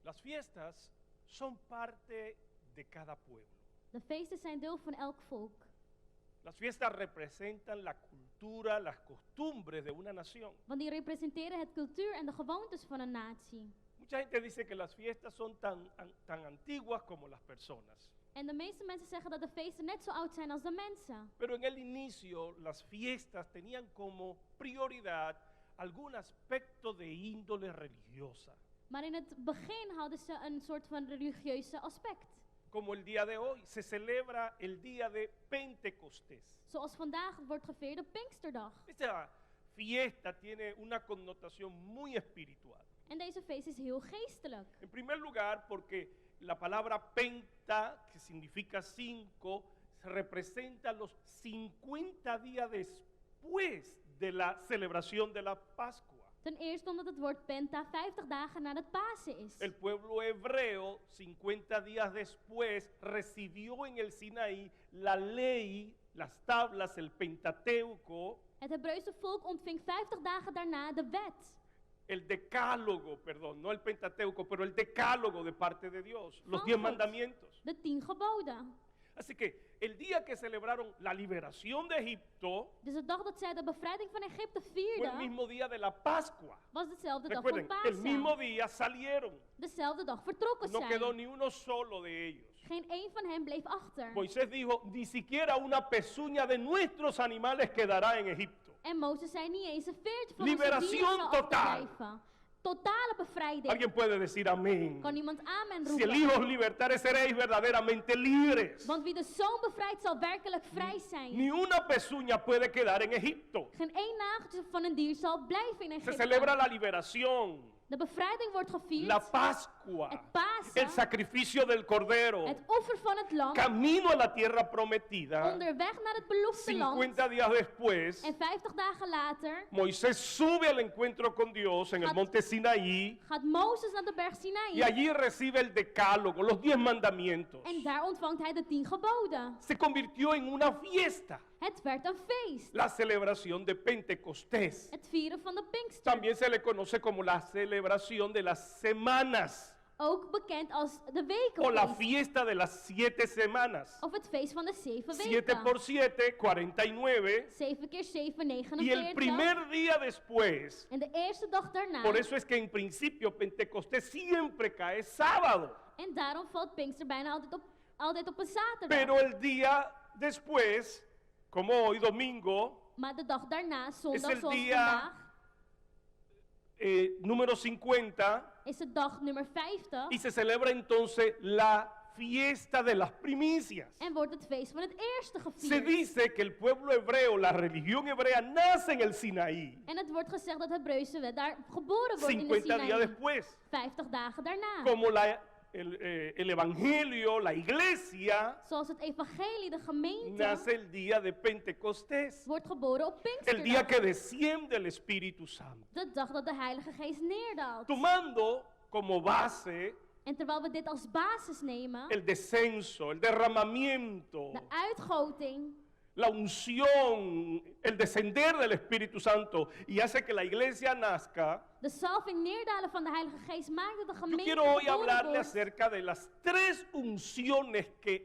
Las fiestas son parte de cada pueblo. De feesten zijn deel van elk volk. Las fiestas representan la cultura, las costumbres de una nación. Want die representeren het cultuur en de gewoontes van een natie. Mucha gente dice que las fiestas son tan antiguas como las personas. En de meeste mensen zeggen dat de feesten net zo oud zijn als de mensen. Pero en el inicio las fiestas tenían como prioridad algún aspecto de índole religiosa. Maar in het begin hadden ze een soort van religieuze aspect. Como el día de hoy, se celebra el día de Pentecostés. Zoals vandaag wordt gevierd op Pinksterdag. Esta fiesta tiene una connotación muy espiritual. En deze feest is heel geestelijk. En primer lugar, porque la palabra penta, que significa 5, representa los 50 días después de la celebración de la Pascua. Ten eerste omdat het woord Penta 50 dagen na het Pasen is. El pueblo hebreo, 50 días después, recibió en el Sinaí la ley, las tablas, el Pentateuco. Het Hebreeuwse volk ontving 50 dagen daarna de wet. El decálogo, perdón, no el Pentateuco, pero el decálogo de parte de Dios, los Van 10 God. mandamientos. De 10 geboden. Así que el día que celebraron la liberación de Egipto Dus de dag dat zij de bevrijding van Egypte fue el vierden, mismo día de la Pascua. was dezelfde dag Recuerden, van el mismo Pasen. día salieron, Dezelfde dag vertrokken no quedó zij. ni uno solo de ellos. Geen één van hen bleef achter. Moisés dijo, ni siquiera una pezuña de nuestros animales quedará en Egipto. En Mozes zei niet eens een veertje van Liberación onze dieren zal totaal. achterblijven. Totale bevrijding. Alguien puede decir amén. Kan iemand amen Si el roepen? Hijo os libertare, seréis verdaderamente libres. Want wie de zoon bevrijdt zal werkelijk vrij zijn. Ni una pezuña puede quedar en Egipto. Geen één nageltje van een dier zal blijven in Se celebra Egypte. la liberación, De bevrijding wordt la gevierd. Pascua, Het Pasen. el sacrificio del Cordero, Het offer van het lam. camino a la tierra prometida. Onderweg naar het beloofde land. 50 días después, En 50 dagen later Moisés sube al encuentro con Dios en el Gaat- monte Sinaí gaat Mozes naar de berg Sinaï. y allí recibe el decálogo, los 10 mandamientos. En daar ontvangt hij de 10 geboden. Se convirtió en una fiesta, Het werd een feest. la celebración de Pentecostés. Het vieren van de Pinkster. También se le conoce como la celebración de las semanas Ook bekend als de o la wekenfeest. fiesta de las 7 semanas. Of het feest van de 7 7 por weken. 7, 49. 7 keer 7, Y el 49. primer día después, En de eerste dag daarna. por eso es que en principio Pentecostés siempre cae sábado. En daarom valt Pinkster bijna altijd op een zaterdag. Pero el día después, como hoy domingo, Maar de dag daarna, es zondag el zoals día vandaag, número 50 is het dag nummer 50. y se celebra entonces la fiesta de las primicias. En wordt het feest van het eerste Se gevierd. dice que el pueblo hebreo, la religión hebrea, nace en el Sinaí En het wordt gezegd dat het Hebreeuwse wet daar geboren wordt in de 50 días Sinaï. después. 50 dagen daarna. Como el evangelio, la iglesia, Zoals het evangelie, de gemeente, nace el día de Pentecostés, wordt geboren op el día Pinksterdag. que desciende el Espíritu Santo. De dag dat de Heilige Geest neerdaalt. Tomando como base En terwijl we dit als basis nemen, el descenso, el derramamiento, de uitgoting, la unción, el descender del Espíritu Santo y hace que la iglesia nazca. de salving neerdalen van de Heilige Geest, maakt dat de Yo gemeente quiero hoy geboren hablarle wordt. acerca de las 3 unciones que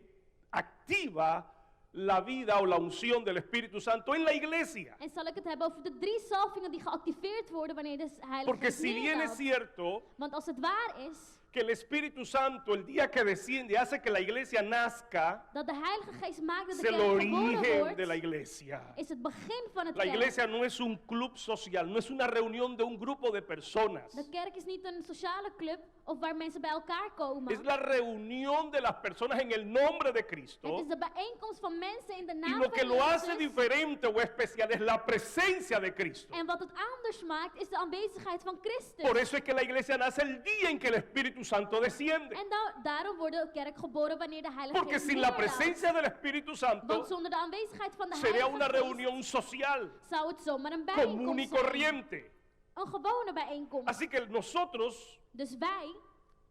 activa la vida o la unción del Espíritu Santo en la iglesia. En zal ik het hebben over de 3 salvingen die geactiveerd worden wanneer de Heilige Porque Geest si bien es neerdaalt. cierto Want als het waar is que el Espíritu Santo el día que desciende hace que la iglesia nazca, dat de Heilige Geest maakt dat es de el kerk geboren origen de la wordt, iglesia. is het begin van het La kerk. iglesia no es un club social, no es una reunión de un grupo de personas. De kerk is niet een sociale club of waar mensen bij elkaar komen. Es la reunión de las personas en el nombre de Het Cristo. is de bijeenkomst van mensen in de Y naam lo que van lo hace Jezus. diferente o especial es la presencia de Cristo. En wat het anders maakt is de aanwezigheid van Christus. Por eso es que la iglesia nace el día en que el Espíritu Santo desciende. En daarom wordt de kerk geboren wanneer de Heilige Porque Geest sin la neerdaalt. presencia del Espíritu Santo Want zonder de aanwezigheid van de sería Heilige una Geest reunión social, zou het zomaar een común y bijeenkomst zijn. corriente. Een gewone bijeenkomst. Así que nosotros Dus wij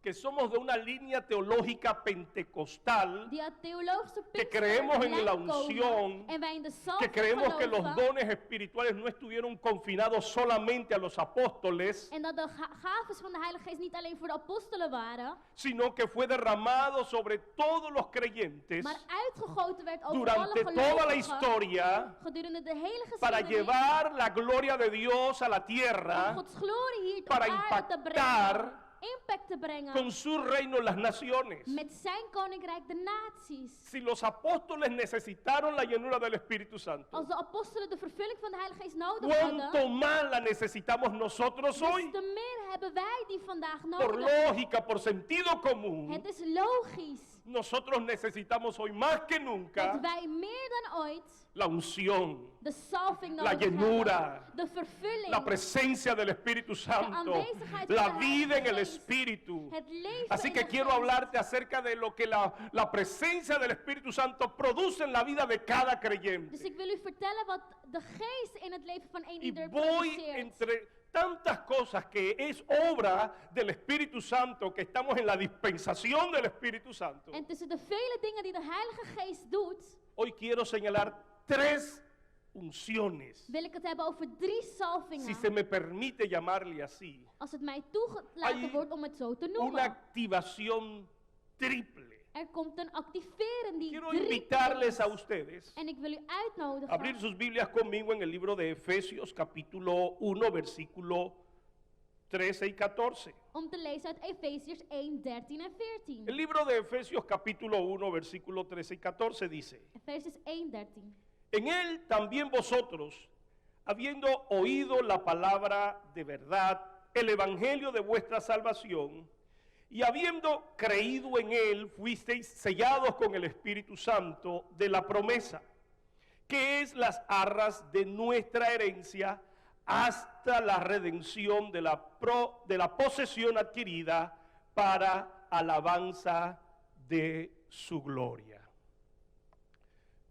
que somos de una línea teológica pentecostal, die uit theologische que creemos en la Pinksterlijn unción, komen en wij in de que salving creemos que los geloven dones espirituales no estuvieron confinados solamente a los apóstoles, en dat de gaves van de Heilige Geest niet alleen voor de apostelen waren, sino que fue derramado sobre todos los creyentes maar uitgegoten werd over durante alle toda la gelovigen historia gedurende de hele para geschiedenis llevar la gloria de Dios a la om tierra, Gods glorie hier op para aarde te impactar brengen, impact te brengen con su reino en las naciones. met zijn koninkrijk de naties. Si los apóstoles necesitaron la llenura del Espíritu Santo, Als de apostelen de vervulling van de Heilige Geest nodig hadden, ¿cuánto más la necesitamos nosotros des hoy? te meer hebben wij die vandaag Por nodig. lógica, por sentido común, Het is logisch nosotros necesitamos hoy más que dat nunca wij meer dan ooit la unción, de salving la nodig llenura, hebben, de vervulling, la presencia del Espíritu Santo, aanwezigheid van la de vida en Heilige el Geest, Espíritu. het leven Así in que de quiero Geest. hablarte acerca de lo que la presencia del Espíritu Santo produce en la vida de cada Dus creyente. ik wil u vertellen wat de Geest in het leven van een Y ieder voy produceert. entre tantas cosas que es obra del Espíritu Santo, que estamos en la dispensación del Espíritu Santo. En tussen de vele dingen die de Heilige Geest doet, Hoy quiero señalar 3 unciones, wil ik het hebben over 3 salvingen. si se me permite llamarle así. Als het mij toegelaten Hay wordt om het zo te Una noemen. activación triple. Er komt een activeren die Quiero drie invitarles is. a ustedes En ik wil u a uitnodigen abrir sus Biblias conmigo en el libro de Efesios capítulo 1, versículo 13 y 14. om te lezen uit Efeziërs 1, 13 en 14. El libro de Efesios capítulo 1, versículo 13 y 14 dice: Efeziërs 1, 13. En él también vosotros, habiendo oído la palabra de verdad, el evangelio de vuestra salvación, y habiendo creído en él, fuisteis sellados con el Espíritu Santo de la promesa, que es las arras de nuestra herencia hasta la redención de la posesión adquirida para alabanza de su gloria.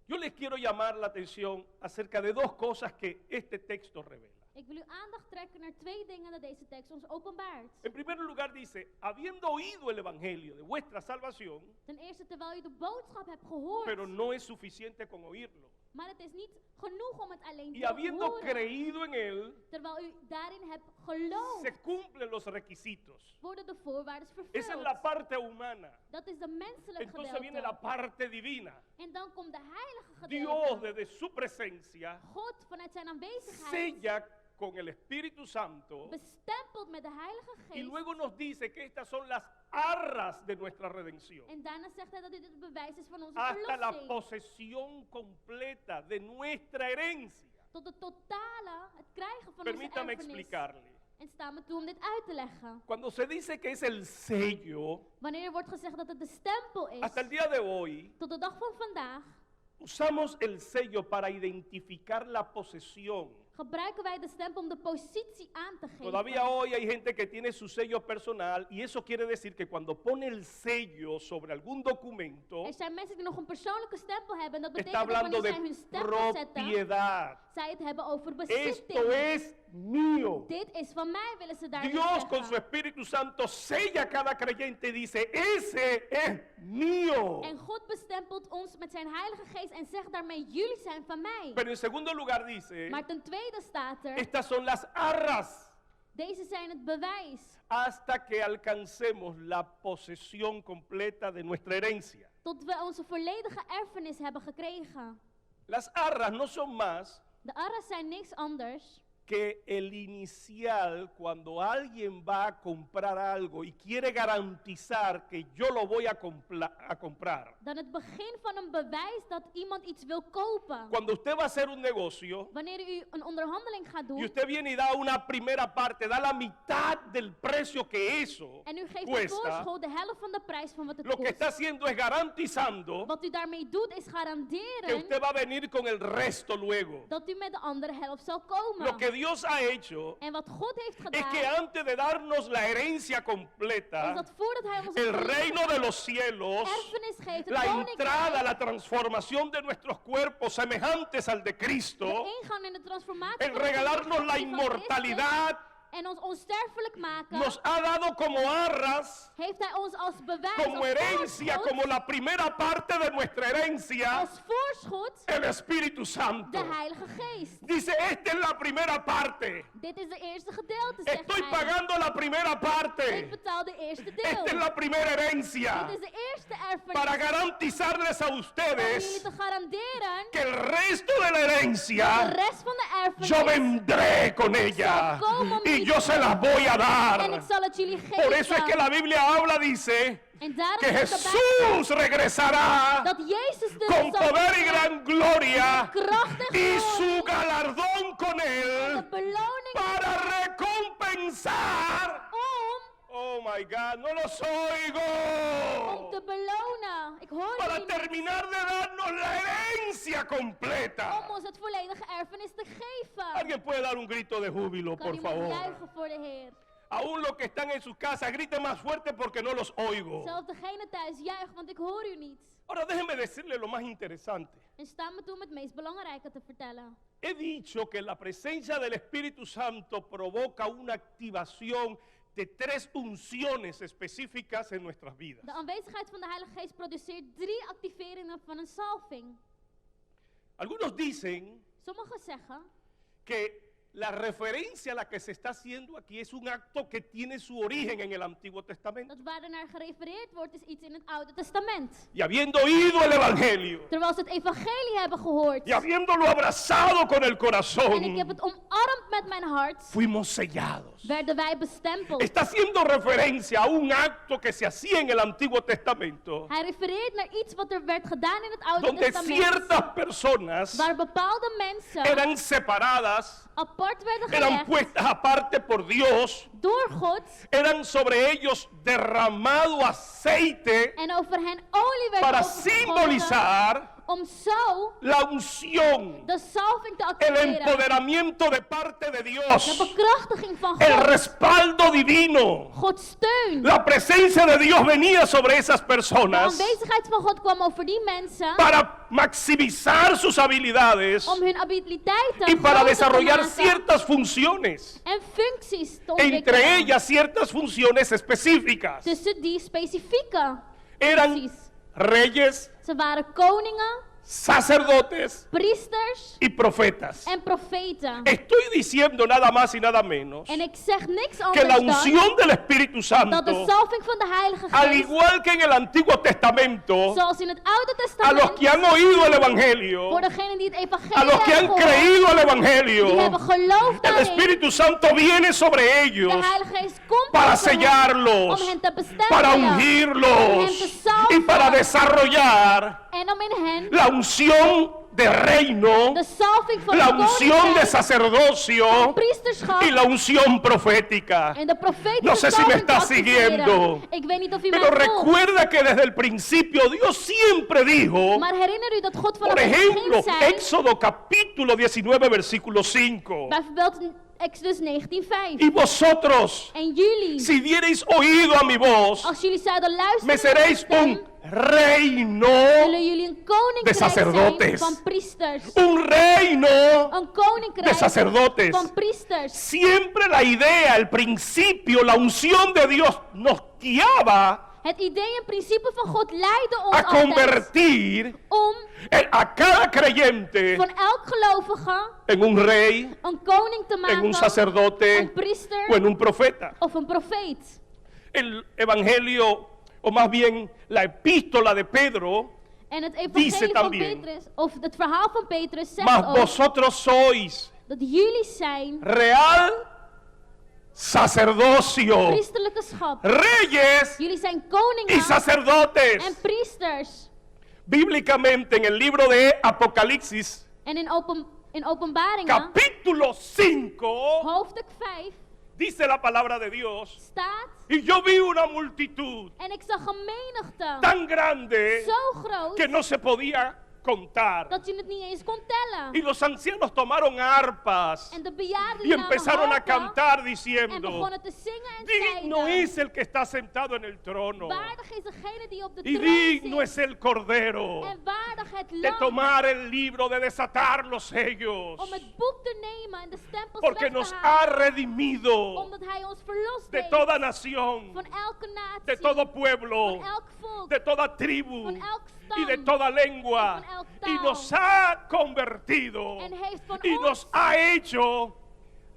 Yo les quiero llamar la atención acerca de 2 cosas que este texto revela. Ik wil uw aandacht trekken naar 2 dingen dat deze tekst ons openbaart. En primer lugar dice, habiendo oído el evangelio de vuestra salvación, Ten eerste, terwijl u de boodschap hebt gehoord, pero no es suficiente con oírlo. maar het is niet genoeg om het alleen Y te habiendo horen. creído en él, Terwijl u daarin hebt geloofd, se cumplen los requisitos. worden de voorwaarden Esa es vervuld. la parte humana. Dat is de menselijke Entonces viene gedeelte. la parte divina. En dan komt de heilige Dios gedeelte. desde su presencia God vanuit zijn aanwezigheid sella con el Espíritu Santo bestempeld met de Heilige y Geest. luego nos dice que estas son las arras de nuestra redención. En daarna zegt hij dat dit het bewijs is van onze Hasta la verlossing. posesión completa de nuestra herencia. Tot het totale, het krijgen van Permítame onze erfenis. explicarle. En sta me toe om dit uit te leggen. Cuando se dice que es el sello, Wanneer er wordt gezegd dat het de stempel is, hasta el día de hoy tot de dag van vandaag, usamos el sello para identificar la posesión. gebruiken wij de stempel om de positie aan te geven. Todavía hoy hay gente que tiene su sello personal y eso quiere decir que cuando pone el sello sobre algún documento, Er zijn mensen die nog een persoonlijke stempel hebben. En dat está betekent dat hablando wanneer zij hun de stempel zetten, propiedad. zij het hebben over Esto bezitting. es mío. Dit is van mij, willen ze daarmee Dios con su zeggen. Espíritu Santo sella a cada creyente y dice, ese es mío. En God bestempelt ons met zijn Heilige Geest en zegt daarmee, jullie zijn van mij. Pero en segundo lugar dice, Maar ten tweede staat er, estas son las arras deze zijn het bewijs. hasta que alcancemos la posesión completa de nuestra herencia. Tot we onze volledige erfenis hebben gekregen. Las arras no son más De arras zijn niks anders que el inicial cuando alguien va a comprar algo y quiere garantizar que yo lo voy a comprar. dan het begin van een bewijs dat iemand iets wil kopen. Cuando usted va a hacer un negocio Wanneer u een onderhandeling gaat y doen usted viene y da una primera parte, da la mitad del precio que eso en u geeft de cuesta, voorschot de helft van de prijs van wat het lo que está kost. haciendo es garantizando Wat u daarmee doet is que garanderen usted va a venir con el resto luego. dat u met de andere helft zal komen. Lo que Dios ha hecho En wat God heeft es gedaan que antes de darnos la herencia is completa, dat voordat hij ons el reino de los cielos, erfenis geeft, het la entrada, koninkrijk, la transformación de nuestros cuerpos semejantes al de Cristo, de ingang in de transformatie el van onze regalarnos la lichaam die van Christus, inmortalidad en ons onsterfelijk maken, nos ha dado como arras, heeft hij ons als bewijs, como als herencia, voorschot, como la primera parte de nuestra herencia, als voorschot el Espíritu Santo. de Heilige Geest. Dice, esta es la primera parte. Dit is de eerste gedeelte, zegt Estoy hij. pagando la primera Ik parte. betaal de eerste deel. Esta es la primera herencia. Dit is de eerste erfenis. Para garantizarles a Om jullie ustedes te garanderen que el resto de la de herencia rest van de erfenis. yo vendré con ella y yo se las voy a En dar. ik zal het jullie geven. Por eso es que la Biblia habla, dice, En daarom que is de Bijbel Jesús regresará dat Jezus con zal poder y komen gran gloria kracht en y glorie su galardón con de él beloning para recompensar. om Oh my God, no los te oigo. belonen. Ik hoor Para jullie niet. terminar de darnos la herencia completa. Om ons het volledige erfenis te geven. Alguien puede dar un grito de júbilo, Kan por iemand favor. juichen voor de Heer? Aún los que están en sus casas, griten más fuerte porque no los oigo. Zelfs degene thuis juicht, want ik hoor u niet. Ahora déjenme decirle lo más interesante. En sta me toe om het meest belangrijke te vertellen. He dicho que la presencia del Espíritu Santo provoca una activación de 3 unciones específicas en nuestras vidas. De aanwezigheid van de Heilige Geest produceert 3 activeringen van een salving. Algunos dicen Sommigen zeggen que la referencia a la que se está haciendo aquí es un acto que tiene su origen en el Antiguo Testamento. dat waar er naar gerefereerd wordt is iets in het Oude Testament. Y habiendo oído el Evangelio, Terwijl ze het evangelie hebben gehoord. y habiéndolo abrazado con el En ik heb corazón, het omarmd met mijn hart. fuimos sellados. Werden wij bestempeld. Está haciendo referencia a un acto que se hacía en el Antiguo Testamento, Hij refereert naar iets wat er werd gedaan in het Oude donde Testament. ciertas personas Waar bepaalde mensen eran separadas, apart werden eran gelegd puestas aparte por Dios, door God. eran sobre ellos derramado aceite En over hen olie werd para overgegoten. simbolizar Om zo la unción, de salving te el activeren. empoderamiento de parte de De Dios, bekrachtiging van el God. respaldo divino. Gods steun. La presencia de Dios venía sobre esas De personas aanwezigheid van God kwam over die mensen. para maximizar sus habilidades Om hun abiliteiten y para groter te desarrollar maken ciertas funciones, en functies te entre ontwikkelen. ellas ciertas funciones específicas. Tussen die specifieke Eran functies. reyes, Ze waren koningen, sacerdotes priesters y profetas. en profeten. Estoy diciendo nada más y nada menos En ik zeg niks que anders la dan unción del Espíritu dat de Santo, salving van de Heilige al Geest, igual que en el Antiguo Testamento, zoals in het Oude a los Testament, que han oído el Evangelio, voor degenen die het a evangelie los que han hebben gehoord, creído el die Evangelio, hebben geloofd el daarin, Espíritu Santo viene sobre de ellos Heilige Geest komt para over hen, sellarlos, om hen te para bestempelen ungirlos y para desarrollar en om in hen la unción de reino, de salving van la de unción de koninkrijk, sacerdocio priesterschap y la unción profética. en de profetische No sé si me salving te está activeren. siguiendo. Ik weet niet of u mij Pero volgt, recuerda que desde el principio Dios siempre dijo, maar herinner u dat God vanaf por het ejemplo, begin zei, Éxodo capítulo 19, versículo 5. bijvoorbeeld in Exodus 19:5. Y vosotros, En jullie, si diereis oído a mi voz, als jullie zouden luisteren me naar mijn seréis stem, un reino, zullen jullie een koninkrijk zijn sacerdotes. van priesters. un reino Een de koninkrijk sacerdotes. van priesters. Siempre la idea, el principio, la unción de Dios nos guiaba Het idee en principe van God leidde ons a altijd convertir om a cada creyente van elk gelovige en un rey, een koning te en maken, un sacerdote een priester o en un profeta. of een profeet. El evangelio, o más bien la epístola de Pedro, En het dice evangelie van también, Petrus, of het verhaal van Petrus zegt mas ook vosotros sois dat jullie zijn real sacerdocio, priesterlijke schap. reyes Jullie zijn y koningen sacerdotes. en priesters. Bíblicamente en el libro de Apocalipsis, En in openbaringen, capítulo 5, hoofdstuk 5, dice la palabra de Dios, staat, y yo vi una multitud en ik zag een menigte tan grande zo groot que no se podía contar. dat je het niet eens kon tellen. Y los ancianos tomaron arpas En de bejaarden y die namen empezaron a harpen cantar en diciendo, begonnen te zingen en digno zeiden, es el que está sentado en el trono waardig is degene die op de y troon digno zit. es el cordero. En waardig vandaag het de land tomar el libro, de desatar los sellos, om het boek te nemen en de stempels porque weg nos te ha halen. redimido Omdat hij ons verlost de heeft toda nación, van elke natie, de todo pueblo, van elk volk, de toda tribu van elk y de stam toda lengua, en van elk y taal. nos ha convertido En heeft van y ons nos ha hecho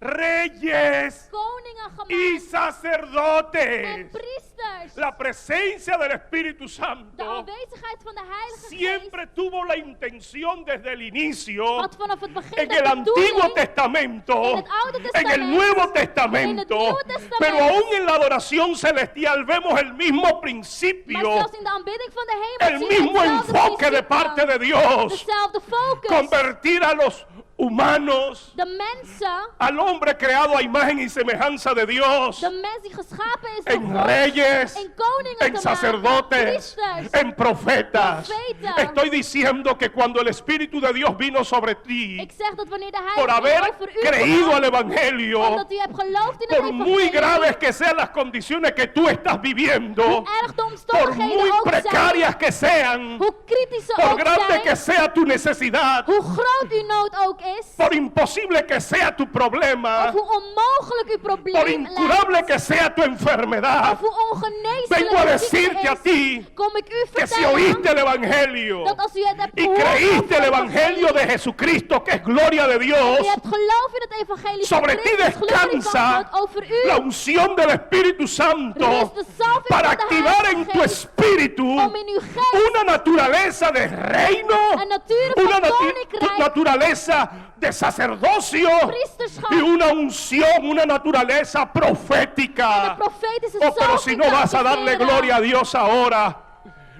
reyes koningen gemaakt y en sacerdotes. priesters. La presencia del Espíritu De Santo aanwezigheid van de Heilige siempre tuvo la intención desde el Geest inicio had vanaf het begin en de el Antiguo bedoeling Testamento, en het Oude en el Testament, Nuevo en het Testamento, Nieuwe Testament, pero aún en la adoración celestial vemos el mismo maar principio, zelfs in de aanbidding van de hemel el zien we mismo hetzelfde enfoque de principe, parte de Dios, dezelfde focus. convertir a los humanos, De mensen, al hombre creado a imagen y semejanza de Dios, de mens die geschapen is door en God, reyes, en koningen en te sacerdotes, maken, priesters. en profetas. Profeten. Estoy diciendo que cuando el Espíritu de Dios vino sobre ti, Ik zeg dat wanneer de por Heilige haber Geest over u creído kwam, al Evangelio, omdat u hebt geloofd in het por muy evangelie, graves que sean las condiciones que tú estás viviendo, hoe erg de por omstandigheden muy ook zijn, precarias que sean, hoe kritisch ze por ook grande zijn, que sea tu necesidad, hoe groot uw nood ook is, por imposible que sea tu of problema, hoe onmogelijk uw por probleem incurable lijkt, que sea tu enfermedad, of hoe ongeneeslijk vengo a uw ziekte decirte a is, ti kom ik u que si vertellen oíste el Evangelio dat als u het hebt y gehoord creíste over el het Evangelio de Jesucristo, que es gloria de u Dios, hebt geloof in het evangelie van sobre ti Christus, glorie van descansa God, over u la unción del Espíritu Santo rust de salving para van de activar en Heilige tu Geest, espíritu om in uw geest una naturaleza de reino, een natuur una van koninkrijk, naturaleza de sacerdocio priesterschap y una unción, una naturaleza en de profética. profetische Oh, pero si salving no te vas a darle activeren. gloria a Dios ahora,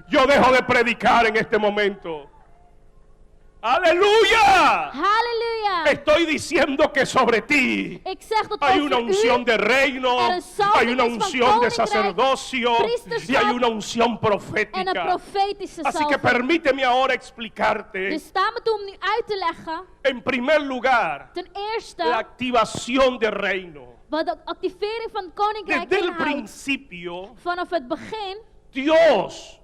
yo dejo de predicar en este momento. ¡Aleluya! Halleluja! Estoy diciendo que sobre ti Ik zeg dat hay over una u unción de reino, er een salving hay una is van unción de koninkrijk, sacerdocio y priesterschap hay una unción en een profética. profetische Así que salving. permíteme ahora explicarte, Dus sta me toe om nu uit te leggen, en primer lugar, ten eerste, la activación del reino. wat de activering van het koninkrijk Desde el inhoudt. principio, Vanaf het begin, Dios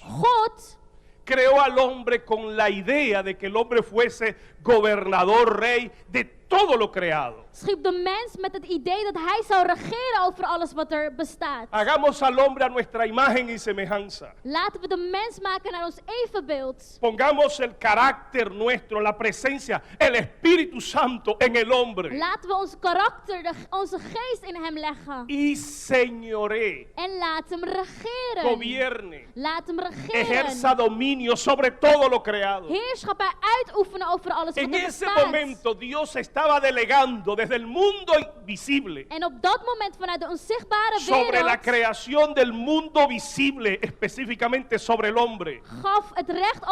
God creó al hombre con la idea de que el hombre fuese gobernador, rey de todo lo creado. schiep de mens met het idee dat hij zou regeren over alles wat er bestaat. Hagamos al hombre a nuestra imagen y semejanza. Laten we de mens maken naar ons evenbeeld. Pongamos el carácter nuestro, la presencia, el Espíritu Santo en el hombre. Laten we ons karakter, onze geest in hem leggen. Y señoré, En laat hem regeren. gobierne, Laat hem ejerza regeren. dominio sobre todo lo creado. Heerschappij uitoefenen over alles wat En er ese bestaat. momento Dios estaba delegando desde el mundo invisible En op dat moment vanuit de onzichtbare sobre la wereld creación del mundo visible, específicamente sobre el hombre, gaf het recht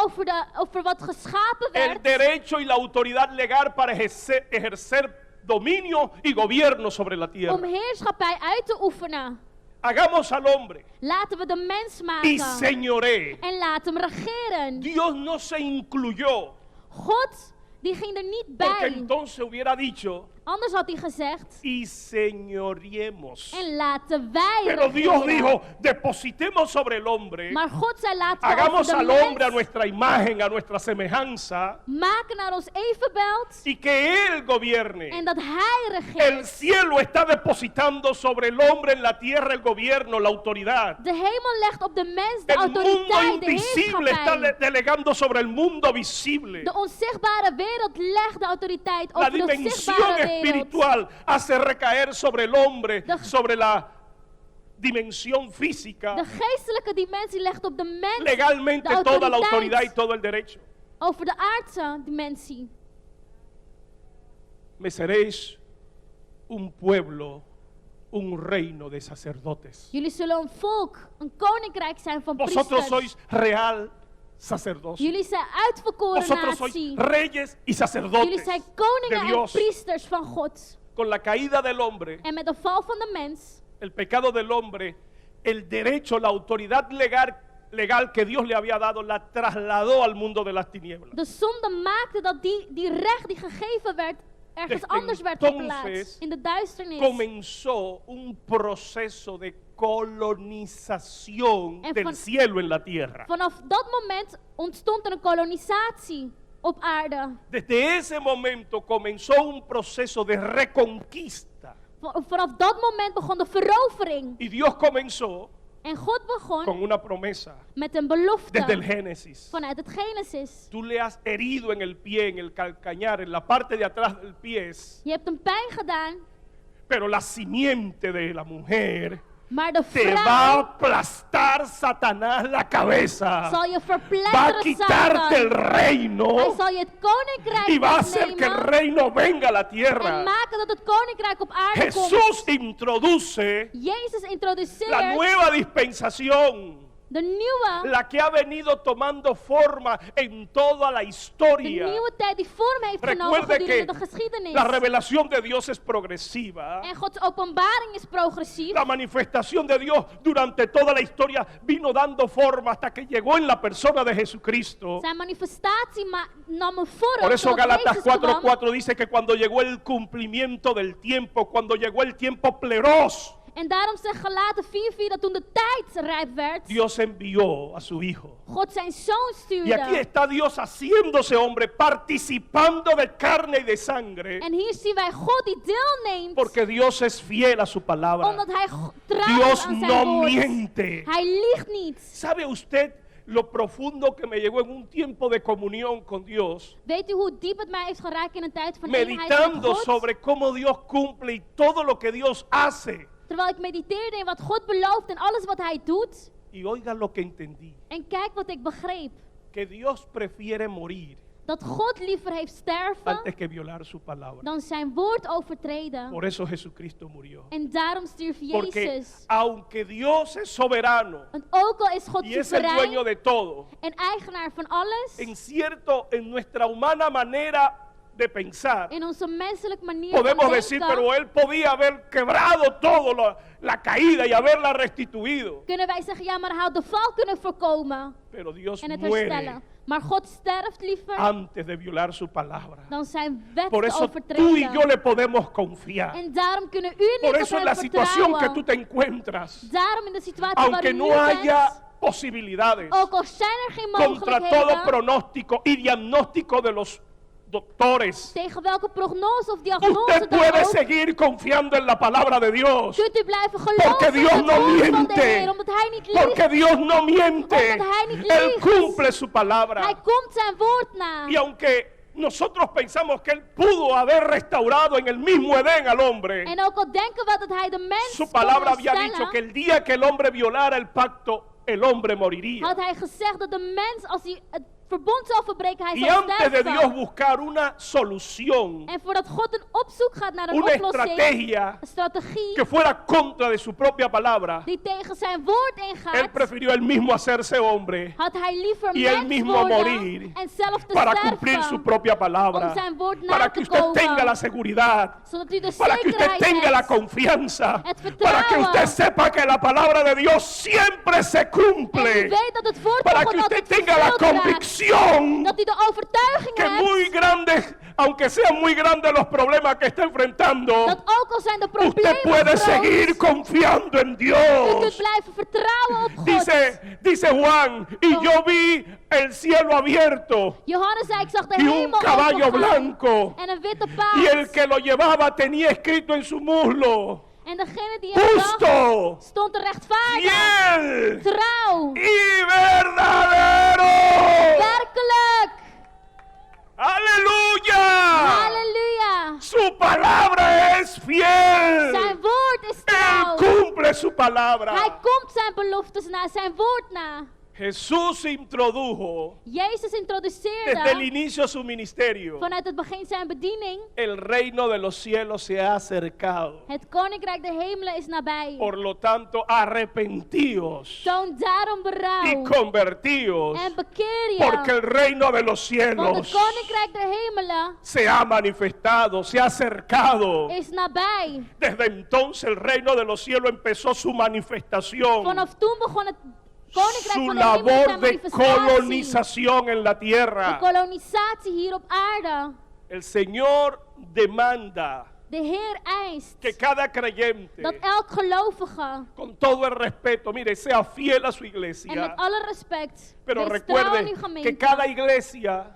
over wat geschapen el werd, derecho y la autoridad legal para ejercer dominio y gobierno sobre la om tierra. heerschappij uit te oefenen. Hagamos al hombre Laten we de mens y maken. señoré. En laat hem regeren. Dios no se incluyó, God, die ging er niet porque bij. entonces hubiera dicho, Anders had hij gezegd, y señoriemos. en laten wij Pero Dios regeren. dijo, depositemos sobre el hombre, Maar God zei, laten we over hagamos de al hombre a mens nuestra imagen, a nuestra semejanza, maken naar ons evenbeeld. y que Él gobierne. En dat hij El regeert. cielo está depositando sobre el hombre en la tierra el gobierno, la autoridad. De hemel legt op de mens de El mundo autoriteit, de invisible está heerschappij. delegando sobre el mundo visible. De onzichtbare wereld legt de autoriteit La over de dimensión zichtbare wereld. espiritual hace recaer sobre el hombre, De- sobre la dimensión física, De geestelijke dimensie legt op de mens legalmente de toda la autoridad y autoriteit todo el derecho. over de aardse dimensie. Me seréis un pueblo, un reino de sacerdotes. Jullie zullen een volk, een koninkrijk zijn van Vosotros priesters. sois real sacerdocio. Jullie zijn uitverkoren Vosotros sois natie. reyes y Jullie sacerdotes zijn de koningen en Dios. priesters van God. Con la caída del hombre, En met de val van de mens, el pecado del hombre, el derecho, la autoridad legal que Dios le había dado, la trasladó al mundo de las tinieblas. de zonde maakte dat die recht die gegeven werd ergens Desde anders werd entonces geplaatst. In de duisternis. comenzó un proceso de colonización En del van- cielo en la tierra. Vanaf dat moment ontstond er een kolonisatie op aarde. Desde ese momento comenzó un proceso de reconquista. Vanaf dat moment begon de verovering. Y Dios comenzó En God con begon una promesa met een belofte desde el Génesis. vanuit het Genesis. Tú le has herido en el pie, en el calcañar, en la parte de atrás del pie, Je hebt hem pijn gedaan, pero la simiente de la mujer maar de te va a vrouw aplastar Satanás la cabeza. zal je Va a verpletteren, quitarte el Satan. reino Hij zal je het koninkrijk y va a hacer que el wegnemen reino venga a la en tierra. maken dat het koninkrijk op aarde komt. Jesús introduce Jezus la introduceert nueva dispensación, de nieuwe, la que ha venido tomando forma en toda la de historia. nieuwe tijd die vorm heeft genomen Recuerde que gedurende de geschiedenis. la revelación de Dios es progresiva. En Gods openbaring is progressief. La manifestación de Dios durante toda la historia vino dando forma hasta que llegó en la persona de Jesucristo. Zijn manifestatie nam een vorm. Por eso zodat Galatas Jezus kwam. 4:4 dice que cuando llegó el cumplimiento del tiempo, cuando llegó el tiempo pleros, En daarom zegt Galaten 4:4 dat toen de tijd rijp werd, Dios envió a su Hijo. God zijn zoon Y aquí stuurde. está Dios haciéndose hombre, participando de carne y de sangre, En hier zien wij God die deelneemt, porque Dios es fiel a su palabra. omdat hij trouw is Dios aan zijn no woord. miente. Hij liegt niet. ¿Sabe usted lo profundo que me llegó en un tiempo de comunión con Dios? Weet u hoe diep het mij heeft geraakt in een tijd van eenheid met Meditando God? sobre cómo Dios cumple y todo lo que Dios hace. Terwijl ik mediteerde in wat God belooft en alles wat hij doet. Y oiga lo que entendí, En kijk wat ik begreep. que Dios prefiere morir Dat God liever heeft sterven antes que violar su palabra. dan zijn woord overtreden. Por eso Jesucristo murió. En daarom stierf Porque Jezus. aunque Dios es soberano En ook al is God y es el dueño soeverein de todo, en eigenaar van alles, en nuestra humana manera de pensar, in onze menselijke manier podemos van decir, denken, pero Él podía haber quebrado todo, la caída y haberla restituido. kunnen wij zeggen, ja, maar hij had de val kunnen voorkomen Pero Dios en het muere herstellen. Maar God sterft liever antes de violar su palabra. dan zijn wet Por te eso tú y overtreden. yo le podemos confiar. En daarom kunnen u niet Por op eso en hem la situación que vertrouwen. tú te encuentras, Daarom in de situatie aunque waarin u no bent, haya posibilidades, ook al zijn er geen contra todo mogelijkheden, pronóstico y diagnóstico de los doctores, tegen welke prognose of diagnose usted dan puede ook, seguir confiando en la palabra de Dios. kunt u blijven geloven Porque Dios in het no woord van de miente. Heer, omdat hij niet liegt. Porque Dios no miente. Omdat hij niet Él liegt. cumple su palabra. Hij komt zijn woord na. Y aunque nosotros pensamos que Él pudo haber restaurado en el mismo Edén al hombre, En ook al denken we dat hij de mens su kon palabra había herstellen, dicho que el día que el hombre violara el pacto, el hombre moriría. had hij gezegd dat de mens, als hij het verbond zou verbreken, hij Y zou antes de Dios sterven. buscar una solución, En voordat God een opzoek gaat naar een una oplossing, estrategia een strategie que fuera contra de su propia palabra, die tegen zijn woord Él ingaat, prefirió él mismo hacerse hombre had hij liever y él mens mismo worden morir en zelf te para cumplir su sterven, propia palabra, om zijn woord na para te que usted komen. tenga la seguridad, zodat u de para que usted zekerheid tenga la hebt, confianza, het para que vertrouwen. usted sepa que la palabra de Dios siempre se en u cumple, weet dat het woord para van que God usted altijd tenga la vervuld raakt, convicción dat u de overtuiging que hebt, muy grandes, aunque sean muy grandes los problemas que está enfrentando, dat ook al zijn de usted problemen puede groot, seguir confiando en u kunt Dios. blijven vertrouwen op God. Dice Juan, y yo vi el cielo abierto Johannes zei, ik zag de y un hemel caballo opengaan blanco, en een witte y el paard. que lo llevaba tenía escrito en su muslo, En degene die hem bracht, justo, stond er rechtvaardig, fiel trouw, y verdadero. werkelijk. Aleluya. Halleluja. Su palabra es fiel. Zijn woord is Él trouw. cumple su palabra. Hij komt zijn beloftes na, zijn woord na. Jesús introdujo Jezus desde el introduceerde inicio su ministerio. vanuit het begin zijn bediening. El reino de los cielos se ha acercado. Het koninkrijk der hemelen is nabij. Por lo tanto, arrepentíos Toon daarom y berouw convertíos, en bekeer porque je. el reino de los Want het cielos koninkrijk der hemelen se ha manifestado, se ha acercado. is nabij. Desde entonces el reino de los cielos empezó su manifestación, Vanaf toen begon het koninkrijk su van de hemelen labor zijn de manifestatie. colonización en la De tierra. kolonisatie hier op aarde. El Señor demanda De Heer eist que cada creyente, dat elk gelovige, con todo el respeto, mire, sea fiel a su en iglesia, met alle respect, pero wees trouw aan recuerde uw que gemeente. cada iglesia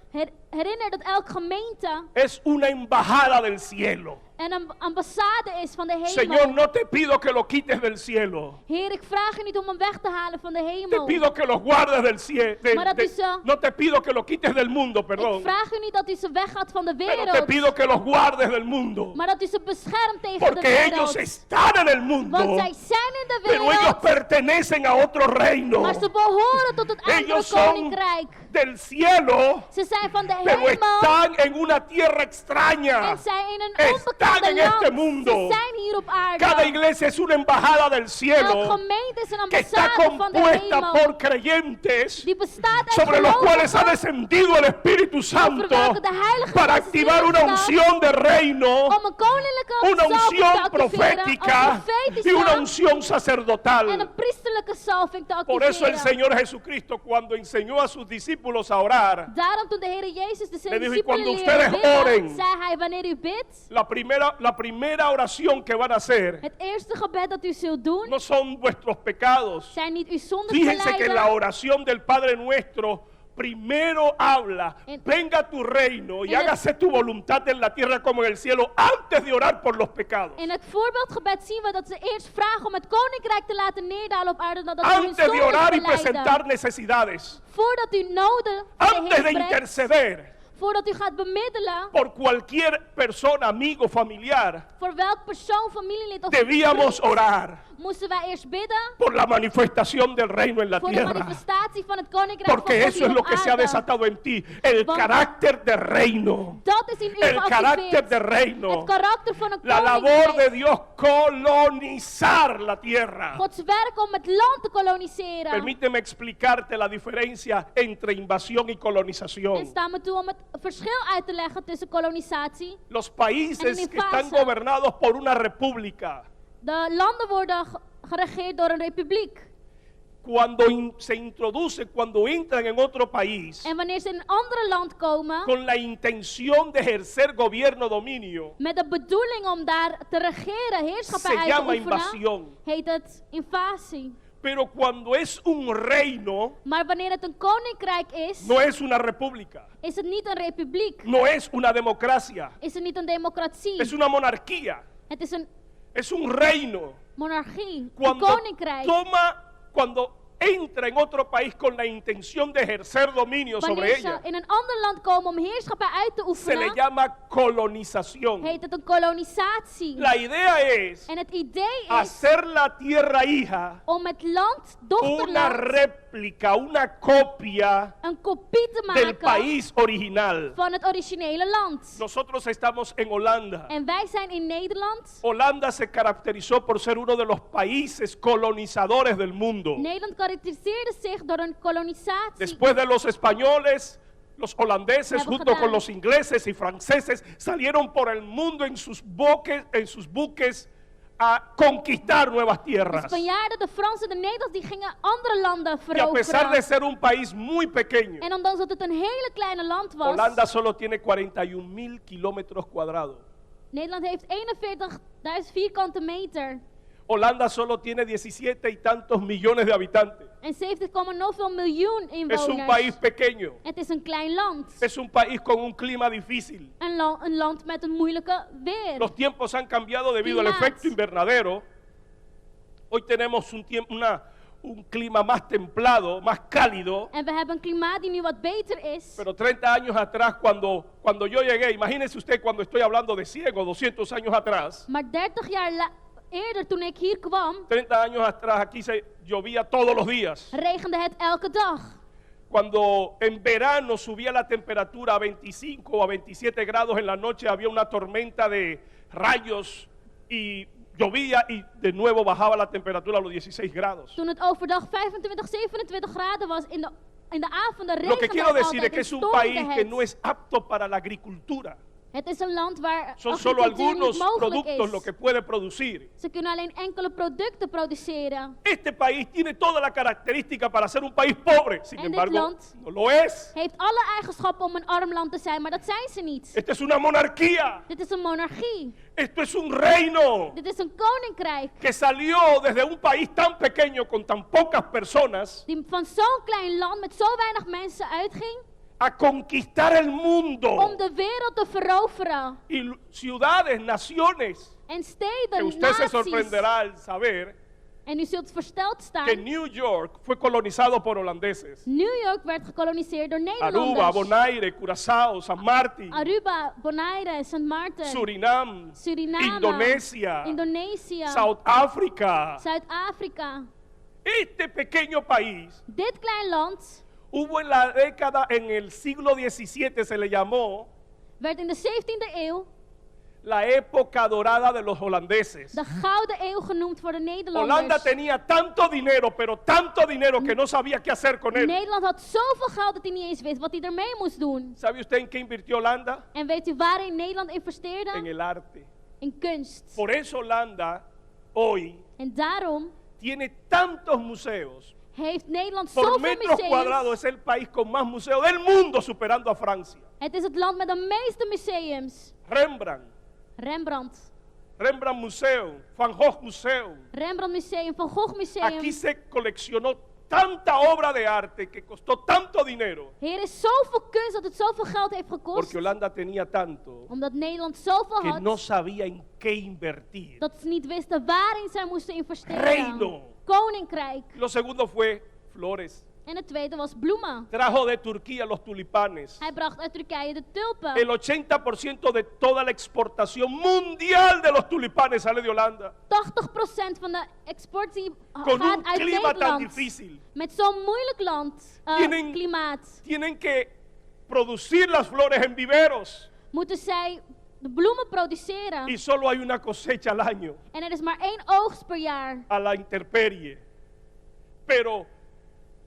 Herinner dat elke gemeente es una embajada del cielo. een ambassade is van de hemel. Señor, no te pido que lo quites del cielo. Heer, ik vraag u niet om hem weg te halen van de Te hemel. pido que los guardes del cielo. Maar dat u ze- No te pido que lo quites del mundo, Ik perdón. vraag u niet dat u ze weggaat van de Pero te wereld. pido que los guardes del mundo. Maar dat u ze beschermt tegen de Porque ellos wereld. están en el mundo. Want zij zijn in de Pero ellos wereld. pertenecen a otro reino. Maar ze behoren tot het andere Ellos son koninkrijk. del cielo, Ze zijn van de pero hemel. están en una tierra extraña. En zij in een Están onbekende en este land. mundo. Ze zijn hier op aarde. Cada iglesia es una embajada del Elke cielo gemeente is een que está ambassade van de compuesta hemel. por creyentes Die bestaat uit sobre los cuales ha gelovigen descendido el Espíritu Santo welke de Heilige para Geest is activar una neergedaald unción de reino, om een koninklijke una salving te unción activeren, profética een profetische y una unción en sacerdotal. een priesterlijke salving te Por eso el activeren. Señor Jesucristo, cuando enseñó a sus discípulos a orar, Daarom toen de Heer Jezus de Le zijn dijo, "Y discipelen cuando leerde ustedes oren, bidden, zei hij, wanneer u bidt, la primera oración que van a hacer het eerste gebed dat u zult doen, no son vuestros pecados. zijn niet uw zondes te Fíjense que la lijden. oración del Padre Nuestro primero habla, En- venga tu reino y en el- hágase tu voluntad en la tierra como en el cielo, antes de orar por los pecados. In het voorbeeldgebed zien we dat ze eerst vragen om het koninkrijk te laten neerdalen op aarde, dan dat ze hun Antes de zondes orar y belijden. presentar necesidades. Voordat u noden voor de Antes Heer de brengt, interceder voordat u gaat bemiddelen por cualquier persona, amigo, familiar, voor welk persoon, familielid of debíamos vriend, orar moesten wij eerst bidden por la manifestación del reino en la voor de tierra. manifestatie van het koninkrijk van Porque God eso hier es lo op que se ha aarde. desatado en ti, el Want- carácter de reino. Dat is in u El carácter de geactiveerd. reino. Het karakter van een La labor de koninkrijk. Dios colonizar la tierra. Gods werk om het land te koloniseren. Permíteme explicarte la diferencia entre invasión y En colonización. sta me toe om het verschil uit te leggen tussen kolonisatie. Los países En que están invasión. gobernados por una república, De landen worden geregeerd door een republiek. cuando se introducen, cuando entran en otro país, En wanneer ze in een ander land komen, con la intención de ejercer gobierno dominio, met de bedoeling om daar te regeren, heerschappij se uit te llama oefenen, invasión. heet het invasie. Pero cuando es un reino, Maar wanneer het een koninkrijk is, no es una república, is het niet een republiek. no es una democracia, Is het niet een democratie. es una monarquía, Het is een es un reino. monarchie, een Cuando koninkrijk. cuando entra en otro país con la intención de ejercer dominio sobre Wanneer ze ella, in een ander land komen om heerschappij uit te se le oefenen, llama colonización. heet het een kolonisatie. La idea es En het idee is hacer la tierra hija om het land, una dochterland, réplica, una copia een kopie te del maken país original. van het originele land. Nosotros estamos en Holanda. En wij zijn in Nederland. Holanda se caracterizó por ser uno de los países colonizadores del mundo. Nederland karakteriseerde zich door een kolonisatie. Después de los españoles, los holandeses Hebben junto gedaan. con los ingleses y franceses salieron por el mundo en sus buques a conquistar nuevas De tierras. Spanjaarden, de Fransen, de Nederlanders, die gingen andere landen Y a pesar de veroveren. ser un país muy pequeño, En ondanks dat het een hele kleine land was, Holanda solo tiene 41.000 kilómetros cuadrados. Nederland heeft 41.000 vierkante meter. Holanda solo tiene 17 y tantos millones de habitantes. En 70,0 miljoen Es inwoners. un país pequeño. Het is een klein land. Es un país con un clima difícil. Een land met een moeilijke weer. Los tiempos han cambiado debido al Climas. efecto invernadero. Hoy tenemos un clima más templado, más cálido. En we hebben een klimaat die nu wat beter is. Pero 30 años atrás, cuando yo llegué, imagínese usted cuando estoy hablando de 100 o 200 años atrás, Maar 30 jaar eerder, toen ik hier kwam, 30 años atrás aquí se llovía todos los días. regende het elke dag. Cuando en verano subía la temperatura a 25 o a 27 grados en la noche, había una tormenta de rayos y llovía y de nuevo bajaba la temperatura a los 16 grados. Toen het overdag 25, 27 graden was, in de avonden Lo que regende quiero het decir es altijd que en es un stormde país que het. no es apto para la agricultura. Het is een land waar Son solo agricultuur niet algunos mogelijk productos lo is. que puede producir. Ze kunnen alleen enkele producten produceren. Este país tiene toda la característica para ser un país pobre, sin En dit embargo, land no lo es. Heeft alle eigenschappen om een arm land te zijn, maar dat zijn ze niet. Esta es una monarquía. Dit is een monarchie. Esto es un reino Dit is een koninkrijk. que salió desde un país tan pequeño con tan pocas personas Die van zo'n klein land met zo weinig mensen uitging a conquistar el om mundo de wereld te veroveren. y ciudades, naciones. En Que steden, usted se naties. sorprenderá al saber En u zult versteld que staan. New York fue colonizado por holandeses. New York werd gekoloniseerd door Aruba, Nederlanders. Bonaire, Curazao, San Martín, Aruba, Bonaire, Sint Maarten, Surinam, Suriname, Indonesia, Indonesië, South Africa. Zuid-Afrika. Este pequeño país Dit klein land hubo en el siglo XVII se le llamó werd in de 17e eeuw la época dorada de los holandeses. de Gouden Eeuw genoemd voor de Holanda Nederlanders. tenía tanto dinero, pero tanto dinero que no sabía qué hacer con él. Nederland had zoveel geld dat hij niet eens wist wat hij ermee moest doen. ¿Sabe usted en qué invirtió Holanda? En weet u waarin Nederland En investeerde? el arte. In kunst. Por eso Holanda hoy En daarom tiene tantos museos. heeft Nederland Por zoveel metros cuadrados museums. es el país con más museos del mundo, superando a Francia. Het is het land met de meeste museums. Rembrandt, Rembrandt. Rembrandt Museum, Van Gogh Museum. Rembrandt Museum, Van Gogh Museum. Aquí se coleccionó tanta obra de arte que costó tanto dinero. Hier is zoveel kunst dat het zoveel geld heeft gekost. Porque Holanda tenía tanto Omdat Nederland zoveel que had. no sabía en qué invertir. Dat ze niet wisten waarin zij moesten investeren. Reino. Koninkrijk. Lo segundo fue flores. En het tweede was bloemen. Trajo de Turquía los tulipanes. Hij bracht uit Turkije de tulpen. El 80% de toda la exportación mundial de los tulipanes sale de Holanda. 80% van de export die Con gaat un uit clima tan Nederland. difícil. Met zo'n moeilijk land, Tienen- klimaat. Tienen que producir las flores en viveros Moeten zij de bloemen produceren. y solo hay una cosecha al año En er is maar 1 oogst per jaar. a la intemperie. Pero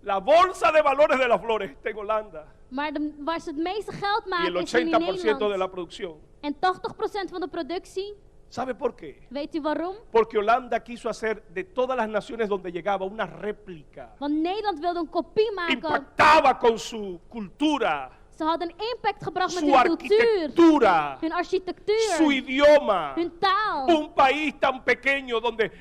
la bolsa de valores de las flores está en Holanda Maar waar ze het meeste geld y maken el is in 80% de Nederland. la producción. En 80% van de productie, ¿Sabe por qué? weet u waarom? Porque Holanda quiso hacer de todas las naciones donde llegaba una réplica. Want Nederland wilde een kopie maken. Impactaba con su cultura, Ze hadden impact gebracht met su hun cultuur, arquitectura, hun architectuur, su idioma. hun taal. Un país tan pequeño donde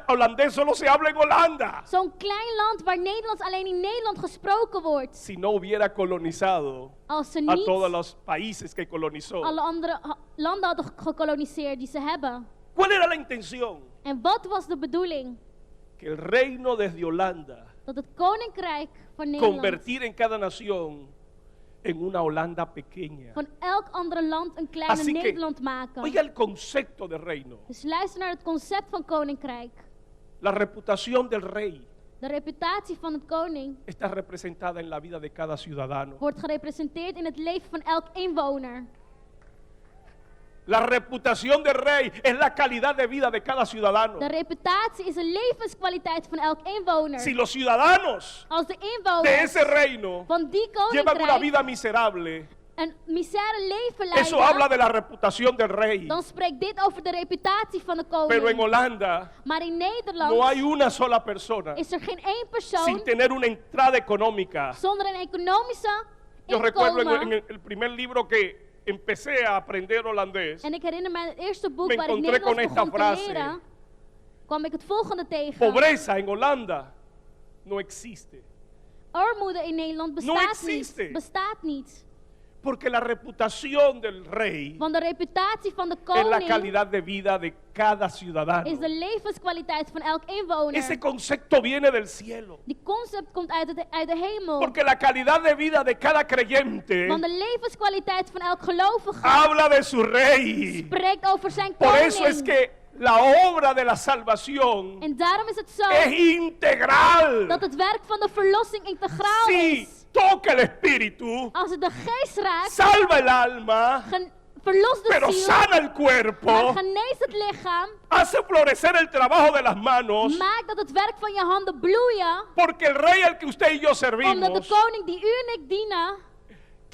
holandés solo se habla en Holanda. Zo'n klein land waar Nederlands alleen in Nederland gesproken wordt. Si no hubiera colonizado Als ze a niet todos los países que colonizó. alle andere landen hadden gekoloniseerd die ze hebben. ¿Cuál era la intención? En wat was de bedoeling? Que el reino desde Holanda Dat het koninkrijk van Nederland convertir en cada nación en una Holanda pequeña. van elk andere land een kleine Así que, Nederland maken. oiga el concepto de reino. Dus luister naar het concept van koninkrijk. La reputación del rey De reputatie van het koning está representada en la vida de cada ciudadano. wordt gerepresenteerd in het leven van elk inwoner. La reputación del rey es la calidad de vida de cada ciudadano. De reputatie is de levenskwaliteit van elk inwoner. Si los ciudadanos Als de de inwoners ese reino van die llevan una koninkrijk vida miserable, een misère leven eso habla leiden, de la reputación del rey. dan spreekt dit over de reputatie van de Pero en koning. Holanda Maar in no hay Nederland una sola persona is er geen één sin persoon tener una entrada económica. zonder een economische Yo recuerdo en inkomen. el primer libro que empecé a aprender holandés, En ik herinner me het eerste boek Me waar ik encontré con Nederlands esta begon te frase. leren, kwam ik het volgende tegen. pobreza en Holanda no existe. Armoede in Nederland bestaat existe. niet. Bestaat niet. Porque la reputación del rey Want de reputatie van de es la koning calidad de vida de cada ciudadano. is de levenskwaliteit van elk inwoner. Ese concepto viene del cielo. Die concept komt uit de hemel. Porque la calidad de vida de cada creyente Want de levenskwaliteit van elk gelovige habla de su rey. spreekt over zijn Por koning. eso es que la obra de la salvación En daarom is het zo es integral. dat het werk van de verlossing integraal Si is. toca el espíritu, Als het de geest raakt, salva el alma, verlost de pero ziel, sana el maar cuerpo, geneest het lichaam, hace florecer el trabajo de las manos, maakt dat het werk van je handen bloeien, porque el rey al que usted y yo omdat de servimos koning die u en ik dienen,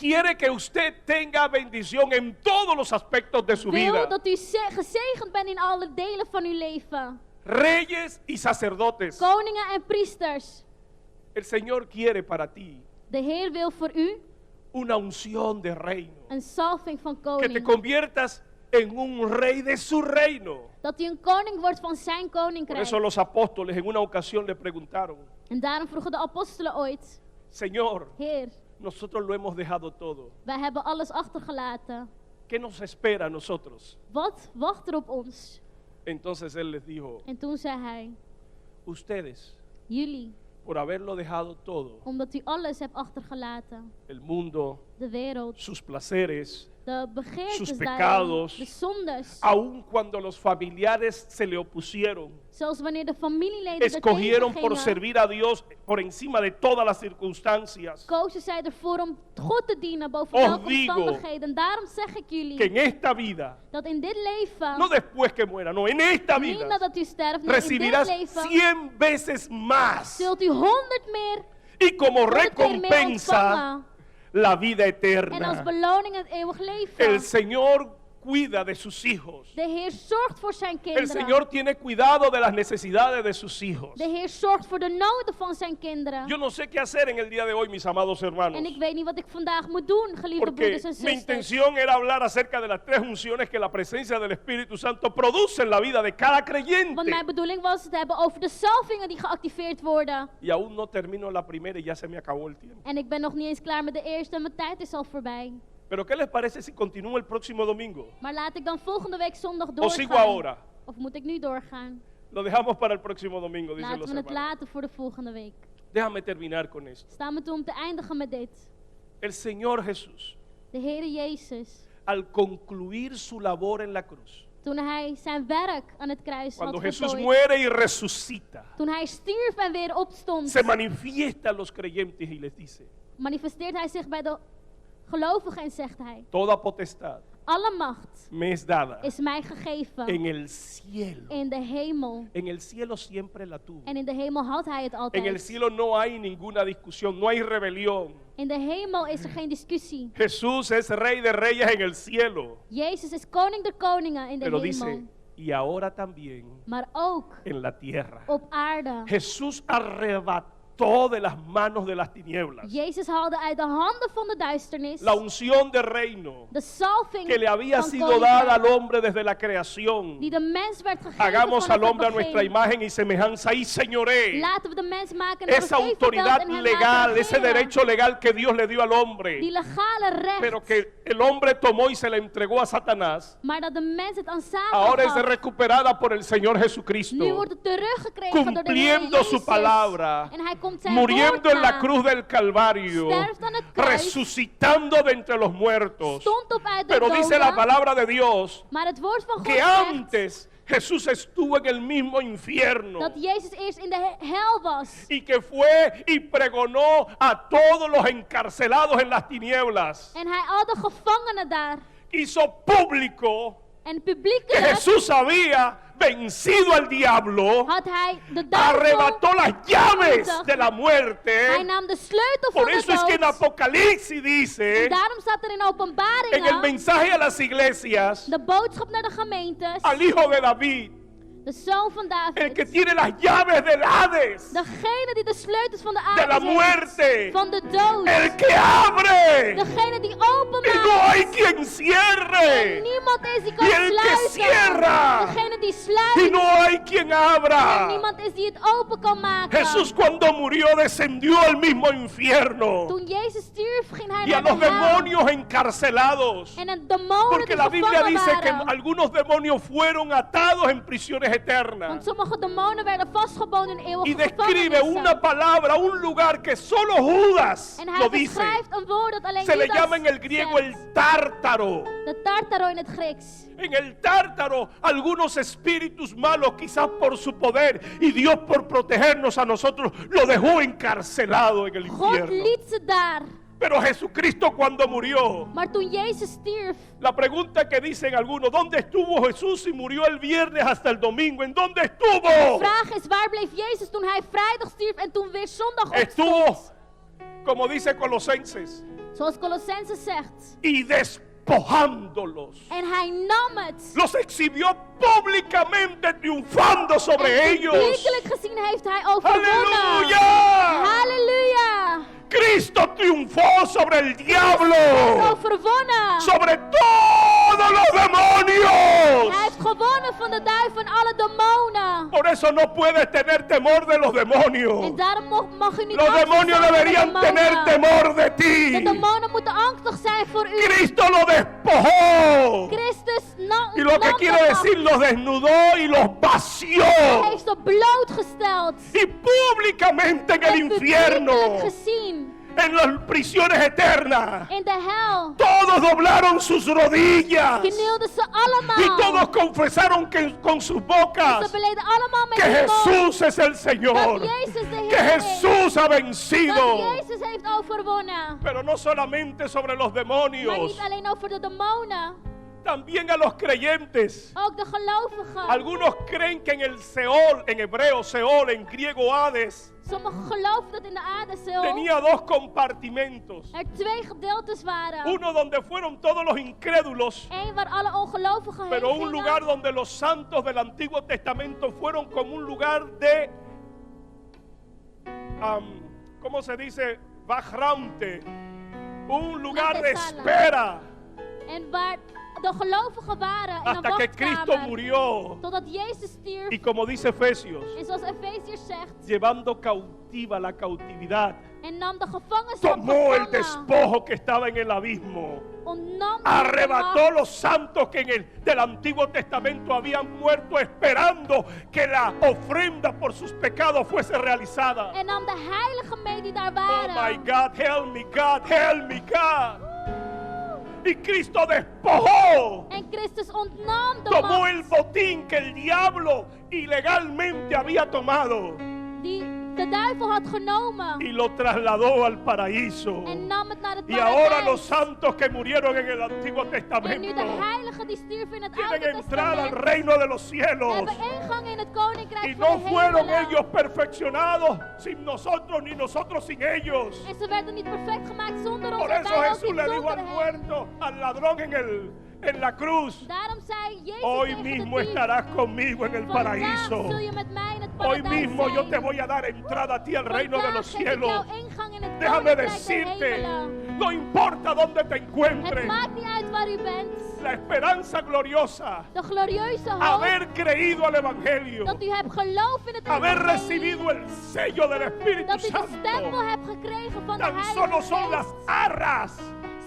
quiere que usted tenga bendición en todos los aspectos de su wil vida. dat u gezegend bent in alle delen van uw leven. Reyes y sacerdotes. Koningen en priesters. El Señor quiere para ti De Heer wil voor u una unción de reino. een salving van Que te koning. conviertas en un rey de su reino. Dat u een koning wordt van zijn Por koninkrijk. eso los apóstoles en una ocasión le preguntaron, En daarom vroegen de apostelen ooit: Señor, Heer, nosotros lo hemos dejado todo. wij hebben alles achtergelaten. ¿Qué nos espera a nosotros? Wat wacht er op ons? Entonces él les dijo, En toen zei hij: ustedes, jullie, por haberlo dejado todo, omdat u alles hebt achtergelaten. el mundo, De wereld, sus placeres, de begeertes sus daarin, pecados, de zondes. aun cuando los familiares se le opusieron, Zoals wanneer de familieleden er escogieron tegen por gingen, servir a Dios por encima de todas las circunstancias, kozen zij ervoor om God te dienen boven Os elke digo omstandigheden. En daarom zeg ik jullie que en esta vida, dat in dit leven, no después que muera, no, en esta niet vida, nadat u sterft, nee, in dit recibirás leven 100 veces más zult u 100 meer, y como 100 keer meer recompensa ontvangen. la vida En als eterna. beloning het eeuwig leven. El Señor cuida de sus hijos. De Heer zorgt voor zijn El kinderen. Señor tiene cuidado de las necesidades de sus hijos. De Heer zorgt voor de noden van zijn kinderen. Yo no sé qué hacer en el día de hoy, mis amados hermanos, En ik weet niet wat ik vandaag moet doen, geliefde porque broeders en mi zusters. intención era hablar acerca de las tres unciones que la presencia del Espíritu Santo produce en la vida de cada Want creyente. mijn bedoeling was het hebben over de salvingen die geactiveerd worden. Y aún no termino la primera y ya se me acabó el tiempo. En ik ben nog niet eens klaar met de eerste en mijn tijd is al voorbij. Pero ¿qué les parece si continúo el próximo domingo? Maar laat ik dan volgende week zondag ¿O sigo doorgaan? ahora? Of moet ik nu doorgaan? Lo dejamos para el próximo domingo, dicen Laten los we het hermanos. laten voor de volgende week. Déjame terminar con esto. Staan we toe om te eindigen met dit. El Señor Jesús, De Heere Jezus, al concluir su labor en la cruz, toen hij zijn werk aan het kruis cuando had Jesús voltooid, muere y resucita, toen hij stierf en weer opstond, se manifiesta a los creyentes y les dice, manifesteert hij zich bij de gelovigen en zegt hij: toda potestad alle macht me es dada is mij gegeven en el cielo. in de hemel. En el cielo siempre la tuvo. En in de hemel had hij het En el altijd. cielo no hay ninguna discusión, no hay rebelión. In de hemel is er geen discussie. Jesús es rey de reyes en el cielo. Jezus is koning der koningen in de Pero hemel. dice, y ahora también Maar ook en la tierra. op aarde. Jesús arrebató de las manos de las tinieblas Jezus haalde uit de handen van de duisternis la unción de reino de salving que le había van sido koninkrijk, dada al hombre desde la creación. die de mens werd gegeven Hagamos vanaf al hombre a het begin. nuestra imagen y semejanza y señoré Laten we de mens maken naar esa ons evenbeeld autoridad en hem legal, laten ese regeren. derecho legal que Dios le dio al Die hombre, legale recht, pero que el hombre tomó y se le entregó a Satanás. maar dat de mens het aan Satan Ahora es gaf. recuperada por el Señor Nu Jesucristo, wordt het teruggekregen door de Heer cumpliendo su Jezus. palabra, En hij komt zijn muriendo woord en la na. cruz del Calvario, Sterft aan het kruis. resucitando de entre los muertos. Stond op uit de Pero dice la doden. palabra de Dios Maar het woord van God que zegt antes Jesús estuvo en el mismo infierno dat Jezus eerst in de hel was. y que fue y pregonó a todos los encarcelados en las tinieblas. En hij al de gevangenen daar. Hizo público En que publiekelijk Jesús había vencido al diablo, had hij de duivel. arrebató las llaves de la Hij muerte. nam de sleutel Por van de eso es que en dood. Apocalipsis En dice, daarom staat er in en el Openbaringen mensaje a las iglesias, de boodschap naar de gemeentes. al hijo de David, De zoon van el que David. tiene las llaves del Hades, Degene die de sleutels van de de la aarde heeft. muerte, Van de dood. el que abre Degene die y no openmaakt. hay quien En cierre, niemand is die kan Y el que sluiten. cierra. Degene die y sluit. no hay quien En abra. niemand is die het open kan maken. Jesús cuando murió descendió al mismo infierno Toen Jezus stierf, ging hij y a naar los de hel. demonios encarcelados. En de demonen Porque die la Biblia gevangen dice que waren. algunos demonios fueron atados en prisiones eternas. Want sommige demonen werden vastgebonden in Y eeuwige describe gevangenissen. una palabra, un lugar que solo Judas En lo hij dice. beschrijft een woord dat alleen Se le Judas llama en el griego zegt. el tártaro. De tartaro in het Grieks. En el tártaro, algunos espíritus malos, quizás por su poder, y Dios por protegernos a nosotros, lo dejó encarcelado en el God infierno. liet ze daar. Pero Jesucristo cuando murió, Maar toen Jezus stierf, la pregunta que dicen algunos, ¿dónde estuvo Jesús y murió el viernes hasta el domingo? ¿En dónde de estuvo? vraag is, waar bleef Jezus toen hij vrijdag stierf en toen weer zondag Estuvo, opstond? como dice Colosenses, Zoals Colossense zegt. y despojándolos, En hij nam het. los exhibió públicamente triunfando sobre En ellos. publiekelijk gezien heeft hij overwonnen. Halleluja! Halleluja. Cristo triunfó sobre el diablo, Overwonnen. sobre todos los Hij demonios. heeft gewonnen van de duivel en alle demonen. Por eso no puedes tener temor de los En demonios. daarom mag u niet Los angstig demonios zijn voor de deberían tener demonen. temor de De ti. demonen moeten angstig zijn voor u. Cristo lo despojó. Christus Y lo que nam quiere dat decir, af. los desnudó y los vació. Hij heeft ze blootgesteld. Y públicamente en el En infierno, publiekelijk gezien. en las prisiones eternas, In de hel. todos doblaron sus rodillas. Knielden ze Y allemaal. todos confesaron que con sus Ze bocas beleden allemaal met que hun mond. Jesús es el Señor, Dat Jezus de que Heer is. Jesús ha Dat vencido. Jezus heeft overwonnen. Pero no solamente sobre los Maar demonios, niet alleen over de demonen. también a los creyentes. Ook de gelovigen. Algunos creen que en el Seol, en hebreo Seol, en griego Hades, Sommigen geloven dat in de aardeseel tenía dos compartimentos. er twee gedeeltes waren. Uno donde fueron todos los incrédulos, Eén waar alle ongelovigen heen pero un gingen. lugar donde los santos del Antiguo Testamento fueron como un lugar de, ¿cómo se dice? Bajrante, un lugar de sala. espera En waar de gelovigen waren in een hasta que Cristo wachtkamer. murió. Totdat Jezus stierf. Y como dice Efesios, En zoals Efeziërs zegt. llevando cautiva la cautividad, En nam de gevangenschap tomó el gevangen. despojo que estaba en el abismo. Ontnam de Arrebató macht. los santos que en el del Antiguo Testamento habían muerto esperando que la ofrenda por sus pecados fuese realizada. En nam de heiligen mee die daar Oh waren. my God, help me God, help me God. Y Cristo despojó, En Christus ontnam de tomó macht el botín que el diablo ilegalmente había tomado die de duivel had genomen. y lo trasladó al paraíso. En nam het naar het Y ahora los paradijs. santos que murieron en el Antiguo En nu Testamento de heiligen die stierven in het tienen Oude entrada al Testament reino de los cielos. hebben ingang in het koninkrijk Y van no de fueron hemelen. ellos perfeccionados sin nosotros ni nosotros sin ellos. En ze werden niet perfect gemaakt zonder ons Por en eso wij ook Jesús niet le dijo zonder al hen. muerto, al ladrón en la cruz: Daarom zei Jezus hoy tegen mismo de dief, estarás conmigo en el vandaag paraíso. zul je met mij in het Hoy paradijs mismo yo zijn. te voy a dar entrada a ti al reino de Vandaag los geef ik cielos. jou ingang in het Déjame koninkrijk der decirte, hemelen. no importa dónde te Het encuentres, maakt niet uit waar u bent. la esperanza gloriosa, De glorieuze hoop haber creído al Evangelio, dat u hebt geloofd in het haber evangelie. recibido el sello del Espíritu Dat u de stempel Santo, hebt gekregen van de tan solo Heilige son las Geest. arras,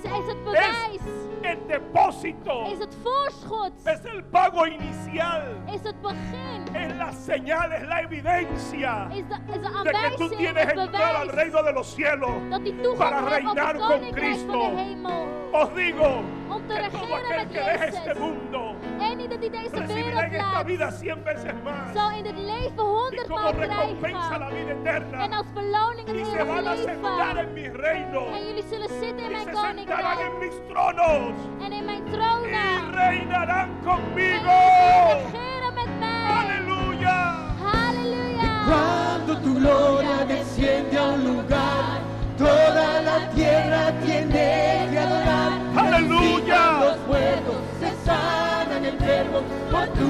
Is het bewijs. el depósito, Is het voorschot. es el pago inicial, Is het begin. es la señal, es la evidencia Is de de que tú aanwijzing, tienes het entrada al bewijs. reino de los cielos. Dat u toegang para hebt op reinar het con koninkrijk van Cristo. de hemel. Os digo Om te que todo regeren aquel met que deje este Jezus. mundo En ieder die deze recibirá en wereld esta laat, vida 100 veces más. zal in dit leven Y 100 como maal recompensa la krijgen. vida eterna. En als beloning het Y se eeuwige van a sentar leven. en mi reino. En jullie zullen zitten in Y mijn se sentarán koninkrijk. en mis tronos. En in mijn Y tronen. reinarán En conmigo. jullie zullen regeren met mij. Aleluya. Halleluja. Cuando tu gloria desciende a un lugar, toda la tierra tiene que adorar. Aleluya. Los muertos se sanan enfermos por tu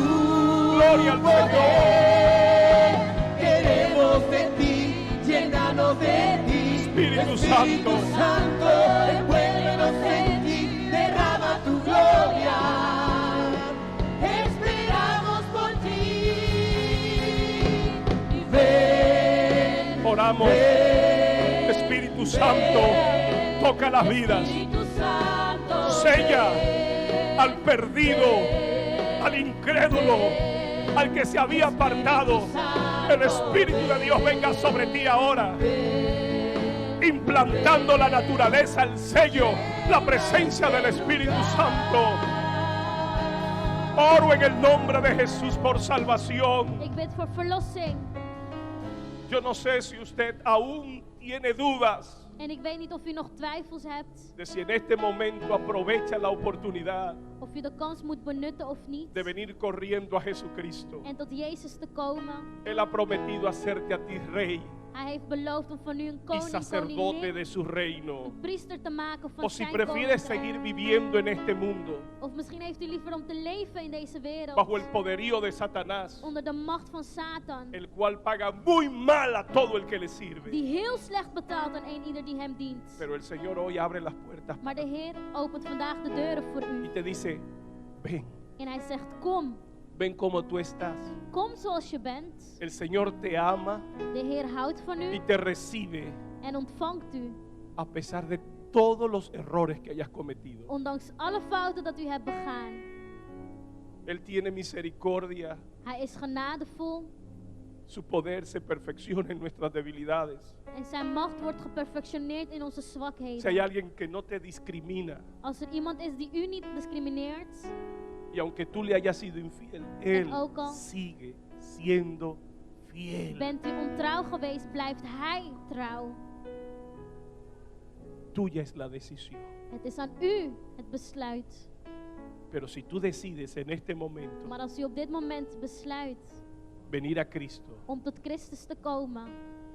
Gloria al poder. Queremos de ti, llénanos de ti. Espíritu Santo. Santo, envuélvenos en ti, derrama tu gloria. Esperamos por ti. Ven, Oramos. ven, Espíritu Santo, toca las vidas. Espíritu Santo, Sella al perdido, al incrédulo, al que se había apartado. El Espíritu de Dios venga sobre ti ahora, implantando la naturaleza, el sello, la presencia del Espíritu Santo. Oro en el nombre de Jesús por salvación. Ik bid voor verlossing. Yo no sé si usted aún tiene dudas En ik weet niet of u nog twijfels hebt. de si en este momento aprovecha la oportunidad Of u de kans moet benutten of niet. de venir corriendo a Jesucristo. En tot Jezus te komen. Él ha prometido hacerte a ti rey Hij heeft beloofd om van u een y koning, sacerdote koningin, de su reino. een priester te maken van O si zijn prefieres koninkrijk. seguir viviendo en este mundo Of misschien heeft u liever om te leven in deze wereld. bajo el poderío de Satanás, Onder de macht van Satan. el cual paga muy mal a todo el que le sirve. Die heel slecht betaalt aan ieder die hem dient. Pero el Señor hoy abre las puertas Maar de Heer opent vandaag de deuren voor y u. te dice, ven, En hij zegt, kom. ven como tú estás. Kom zoals je bent. El Señor te ama De Heer houdt van y u te recibe en ontvangt u. a pesar de todos los errores que hayas cometido. Ondanks alle fouten dat u hebt begaan. Él tiene misericordia, Hij is genadevol. su poder se perfecciona en nuestras debilidades. En zijn macht wordt geperfectioneerd in onze Si hay zwakheden. alguien que no te discrimina Als er iemand is die u niet discrimineert. y aunque tú le hayas sido infiel, Él ook al sigue siendo fiel. Bent u ontrouw geweest, blijft hij trouw. Tuya es la decisión. Het is aan u het besluit. Pero si tú decides en este momento Maar als u op dit moment besluit venir a Cristo, om tot Christus te komen,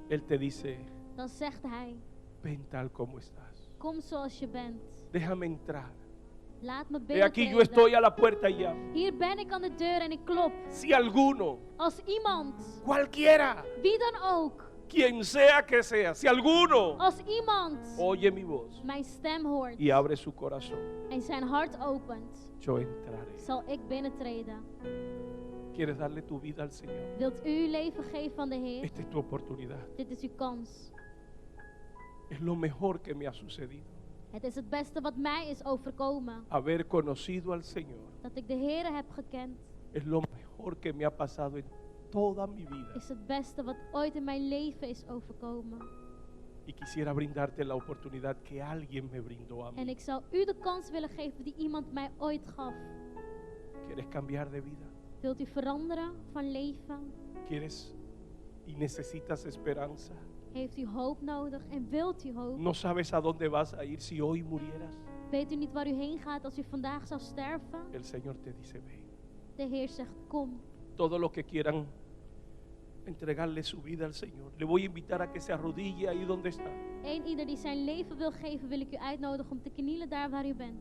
Él te dice, dan zegt hij, ven tal como estás. kom zoals je bent. Déjame entrar. Laat me He aquí yo binnentreden. estoy a la puerta y llamo. Hier ben ik aan de deur en ik klop. Si alguno, Als iemand, cualquiera, wie dan ook, quien sea que sea, si alguno als iemand oye mi voz mijn stem hoort y abre su corazón, en zijn hart opent, yo entraré. zal ik binnentreden. ¿Quieres darle tu vida al Señor? Wilt u uw leven geven aan de Heer? Esta es tu oportunidad. Dit is uw kans. Es lo mejor que me ha sucedido. Het is het beste wat mij is overkomen. Haber conocido al Señor Dat ik de Heer heb gekend, es lo mejor que me ha pasado en toda mi vida. is het beste wat ooit in mijn leven is overkomen. Y quisiera brindarte la oportunidad que alguien me brindó a En mí. ik zou u de kans willen geven die iemand mij ooit gaf. ¿Quieres cambiar de vida? Wilt u veranderen van leven? ¿Quieres y necesitas esperanza? Heeft u hoop nodig en wilt u hoop? ¿No sabes a dónde vas a ir si hoy murieras? Weet u niet waar u heen gaat als u vandaag zou sterven? El Señor te dice, ven. De Heer zegt, kom. Todos los que quieran entregarle su vida al Señor, le voy a invitar a que se arrodille ahí donde está. Eén ieder die zijn leven wil geven, wil ik u uitnodigen om te knielen daar waar u bent.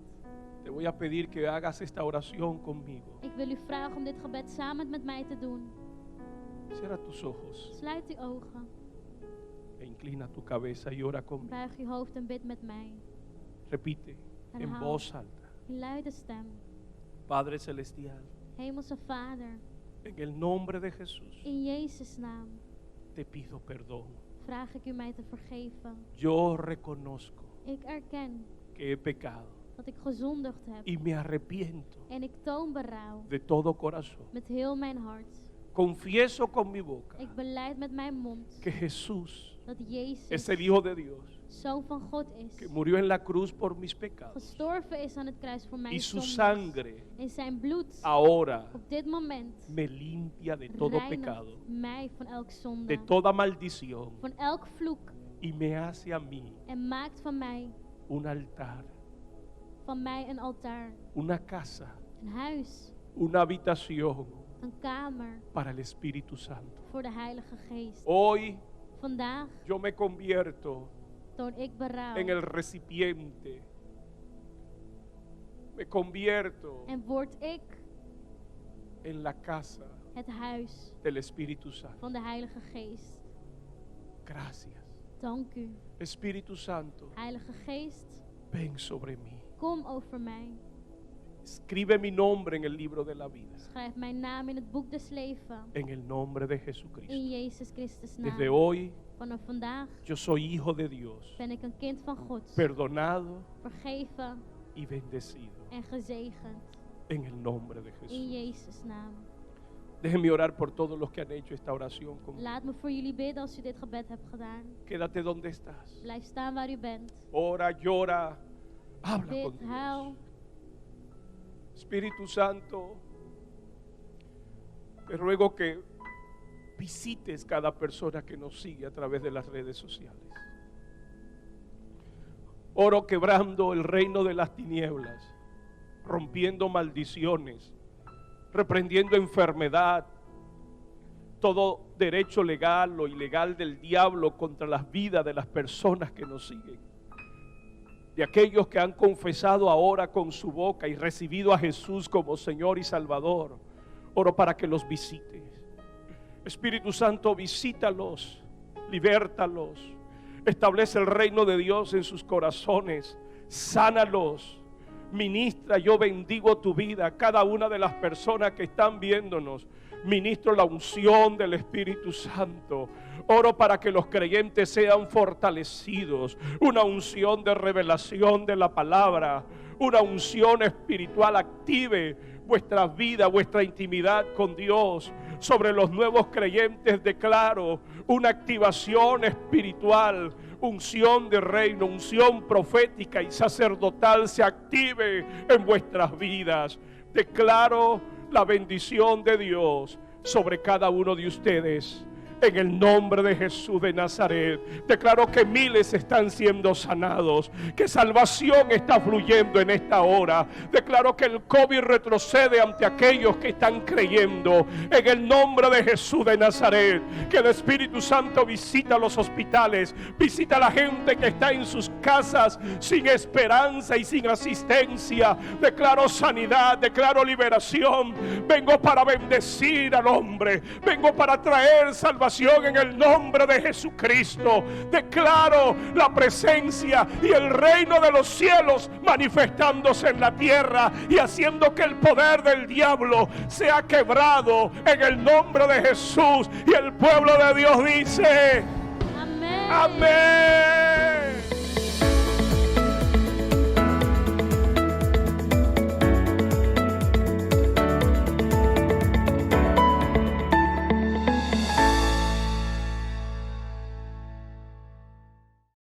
Te voy a pedir que hagas esta oración conmigo. Ik wil u vragen om dit gebed samen met mij te doen. Cierra tus ojos Sluit uw ogen, e inclina tu cabeza y ora conmigo. buig uw hoofd en bid met mij. Repite en Herhaal. voz alta. In luide stem. Padre Celestial, Hemelse Vader, en el nombre de Jesús, in Jezus' naam te pido perdón. vraag ik u mij te vergeven. Yo reconozco Ik erken que he pecado dat ik gezondigd heb y me arrepiento en ik toon berouw de todo corazón. met heel mijn hart. Confieso con mi boca Ik belijd met mijn mond que Jesús dat es Jezus el Hijo de Dios, Zoon van God que is, murió en la cruz por mis pecados gestorven is aan het kruis voor y mijn su zondes. sangre En zijn bloed ahora op dit moment me limpia de todo reinigt pecado, mij van elk de zonde, toda maldición van elk vloek y me hace a mí en maakt van mij un altar, een altaar, una casa, een huis, una habitación een kamer para el Espíritu Santo. voor de Heilige Geest. Hoy Vandaag yo me convierto toon ik berouw en el recipiente. Me convierto en word ik en la casa het huis del Espíritu Santo. van de Heilige Geest. Gracias. Dank u. Espíritu Santo, Heilige Geest, ven sobre mí. kom over mij. Escribe mi nombre en el libro de la vida. Schrijf mijn naam in het boek des levens. En el nombre de Jesucristo. In Jezus Christus Desde naam. hoy Vanaf vandaag yo soy hijo de Dios, ben ik een kind van God. perdonado Vergeven y bendecido. en gezegend. En el nombre de In Jesús. Jezus naam. Déjenme orar por todos los que han hecho esta oración conmigo. Laat me voor jullie bidden als u dit gebed hebt gedaan. Quédate donde estás. Blijf staan waar u bent. Ora, llora, habla con Bid, huil. Dios. Espíritu Santo, te ruego que visites cada persona que nos sigue a través de las redes sociales. Oro quebrando el reino de las tinieblas, rompiendo maldiciones, reprendiendo enfermedad, todo derecho legal o ilegal del diablo contra las vidas de las personas que nos siguen, de aquellos que han confesado ahora con su boca y recibido a Jesús como Señor y Salvador. Oro para que los visites. Espíritu Santo, visítalos, libértalos, establece el reino de Dios en sus corazones, sánalos. Ministra, yo bendigo tu vida, cada una de las personas que están viéndonos. Ministro la unción del Espíritu Santo. Oro para que los creyentes sean fortalecidos. Una unción de revelación de la palabra. Una unción espiritual active vuestra vida, vuestra intimidad con Dios. Sobre los nuevos creyentes declaro una activación espiritual, unción de reino, unción profética y sacerdotal se active en vuestras vidas. Declaro la bendición de Dios sobre cada uno de ustedes. En el nombre de Jesús de Nazaret, declaro que miles están siendo sanados, que salvación está fluyendo en esta hora. Declaro que el COVID retrocede ante aquellos que están creyendo. En el nombre de Jesús de Nazaret, que el Espíritu Santo visita los hospitales, visita a la gente que está en sus casas sin esperanza y sin asistencia. Declaro sanidad, declaro liberación. Vengo para bendecir al hombre, vengo para traer salvación en el nombre de Jesucristo. Declaro la presencia y el reino de los cielos manifestándose en la tierra y haciendo que el poder del diablo sea quebrado en el nombre de Jesús. Y el pueblo de Dios dice: Amén. amén.